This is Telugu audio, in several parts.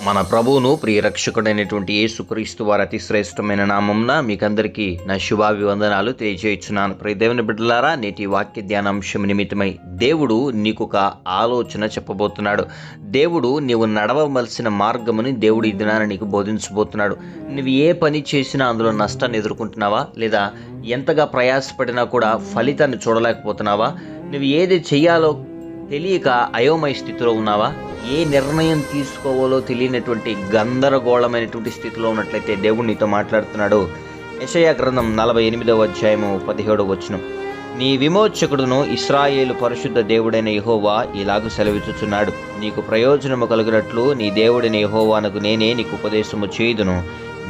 మన ప్రభువును ప్రియ రక్షకుడైనటువంటి యేసుక్రీస్తు వారి అతి శ్రేష్టమైన నామంన మీకందరికీ నా శుభాభివందనాలు తెలియజేయుచున్నాను. ప్రియ దేవుని బిడ్డలారా, నేటి వాక్య ధ్యానాంశం నిమిత్తమై దేవుడు నీకు ఒక ఆలోచన చెప్పబోతున్నాడు. దేవుడు నీవు నడవవలసిన మార్గముని దేవుడు ఈ దినాన నీకు బోధించబోతున్నాడు. నువ్వు ఏ పని చేసినా అందులో నష్టాన్ని ఎదుర్కొంటున్నావా, లేదా ఎంతగా ప్రయాసపడినా కూడా ఫలితాన్ని చూడలేకపోతున్నావా? నువ్వు ఏది చెయ్యాలో తెలియక అయోమయ స్థితిలో ఉన్నావా? ఏ నిర్ణయం తీసుకోవాలో తెలియనటువంటి గందరగోళమైనటువంటి స్థితిలో ఉన్నట్లయితే దేవుడు నీతో మాట్లాడుతున్నాడు. యెషయా గ్రంథం 48వ అధ్యాయము 17వ వచనం, నీ విమోచకుడును ఇశ్రాయేలు పరిశుద్ధ దేవుడైన యెహోవా ఇలాగ సెలవిచ్చుచున్నాడు, నీకు ప్రయోజనము కలుగునట్లు నీ దేవుడైన యెహోవానకు నేనే నీకు ఉపదేశము చేయుదును,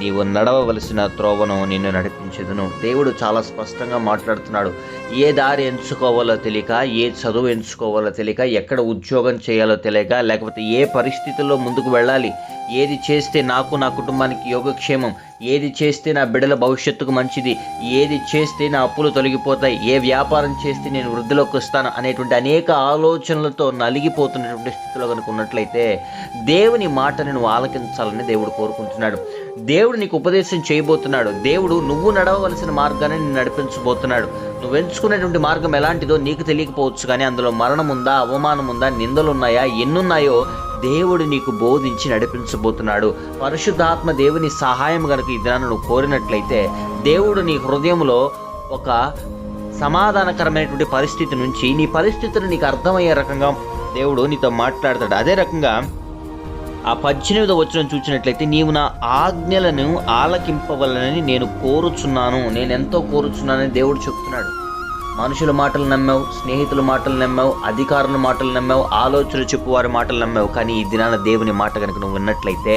నీవు నడవవలసిన త్రోవను నిన్ను నడిపించెదను. దేవుడు చాలా స్పష్టంగా మాట్లాడుతున్నాడు. ఏ దారి ఎంచుకోవాలో తెలియక, ఏ చదువు ఎంచుకోవాలో తెలియక, ఎక్కడ ఉద్యోగం చేయాలో తెలియక, లేకపోతే ఏ పరిస్థితుల్లో ముందుకు వెళ్ళాలి, ఏది చేస్తే నాకు నా కుటుంబానికి యోగక్షేమం, ఏది చేస్తే నా బిడ్డల భవిష్యత్తుకు మంచిది, ఏది చేస్తే నా అప్పులు తొలగిపోతాయి, ఏ వ్యాపారం చేస్తే నేను వృద్ధిలోకి వస్తాను అనేటువంటి అనేక ఆలోచనలతో నలిగిపోతున్నటువంటి స్థితిలో కనుక ఉన్నట్లయితే దేవుని మాటని నువ్వు ఆలకించాలని దేవుడు కోరుకుంటున్నాడు. దేవుడు నీకు ఉపదేశం చేయబోతున్నాడు. దేవుడు నువ్వు నడవవలసిన మార్గాన్ని నిన్ను నడిపించబోతున్నాడు. నువ్వు ఎంచుకునేటువంటి మార్గం ఎలాంటిదో నీకు తెలియకపోవచ్చు, కానీ అందులో మరణం ఉందా, అవమానం ఉందా, నిందలున్నాయా, ఎన్నున్నాయో దేవుడు నీకు బోధించి నడిపించబోతున్నాడు. పరిశుద్ధాత్మ దేవుని సహాయం కనుక ఈ దినాన్ని నువ్వు కోరినట్లయితే దేవుడు నీ హృదయంలో ఒక సమాధానకరమైనటువంటి పరిస్థితి నుంచి నీ పరిస్థితులు నీకు అర్థమయ్యే రకంగా దేవుడు నీతో మాట్లాడతాడు. అదే రకంగా ఆ 18వ వచనం చూసినట్లయితే, నీవు నా ఆజ్ఞలను ఆలకింపవలనని నేను కోరుచున్నాను, నేను ఎంతో కోరుచున్నానని దేవుడు చెప్తున్నాడు. మనుషుల మాటలు నమ్మావు, స్నేహితుల మాటలు నమ్మావు, అధికారుల మాటలు నమ్మావు, ఆలోచనలు చెప్పువారి మాటలు నమ్మావు, కానీ ఈ దినాన దేవుని మాట కనుక నువ్వు విన్నట్లయితే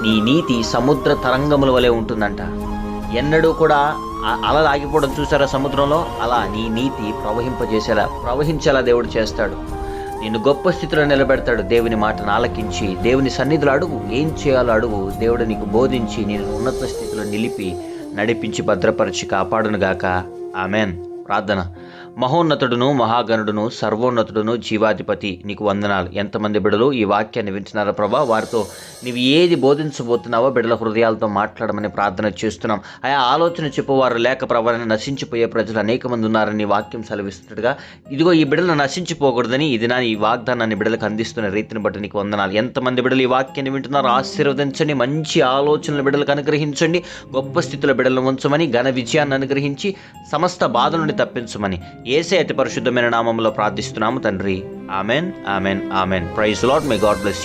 నీ నీతి సముద్ర తరంగముల వలె ఉంటుందంట. ఎన్నడూ కూడా అలలు ఆగిపోవడం చూసారా సముద్రంలో, అలా నీ నీతి ప్రవహించేలా దేవుడు చేస్తాడు. నిన్ను గొప్ప స్థితిలో నిలబెడతాడు. దేవుని మాటను ఆలకించి దేవుని సన్నిధిలో అడుగు, ఏం చేయాలో అడుగు. దేవుడు నీకు బోధించి నేను ఉన్నత స్థితిలో నిలిపి నడిపించి భద్రపరిచి కాపాడునుగాక. ఆమెన్. ప్రార్థన. మహోన్నతుడును, మహాగణుడును, సర్వోన్నతుడును, జీవాధిపతి నీకు వందనాలు. ఎంతమంది బిడ్డలు ఈ వాక్యాన్ని వింటున్నారో ప్రభా, వారితో నీవు ఏది బోధించబోతున్నావో బిడ్డల హృదయాలతో మాట్లాడమని ప్రార్థన చేస్తున్నాం. ఆయా ఆలోచన చెప్పేవారు లేక ప్రభావాన్ని నశించిపోయే ప్రజలు అనేక మంది ఉన్నారని వాక్యం సెలవిస్తున్నట్టుగా, ఇదిగో ఈ బిడ్డలు నశించిపోకూడదని ఇది నా ఈ వాగ్దానాన్ని బిడ్డలకు అందిస్తున్న రీతిని బట్టి నీకు వందనాలు. ఎంతమంది బిడ్డలు ఈ వాక్యాన్ని వింటున్నారో ఆశీర్వదించండి, మంచి ఆలోచనలు బిడ్డలకు అనుగ్రహించండి, గొప్ప స్థితిలో బిడ్డలను ఉంచమని, ఘన విజయాన్ని అనుగ్రహించి సమస్త బాధ నుండి తప్పించమని యేసే అతి పరిశుద్ధమైన నామములో ప్రార్థిస్తున్నాము తండ్రి. Amen, amen, amen. Praise Lord. May God bless you.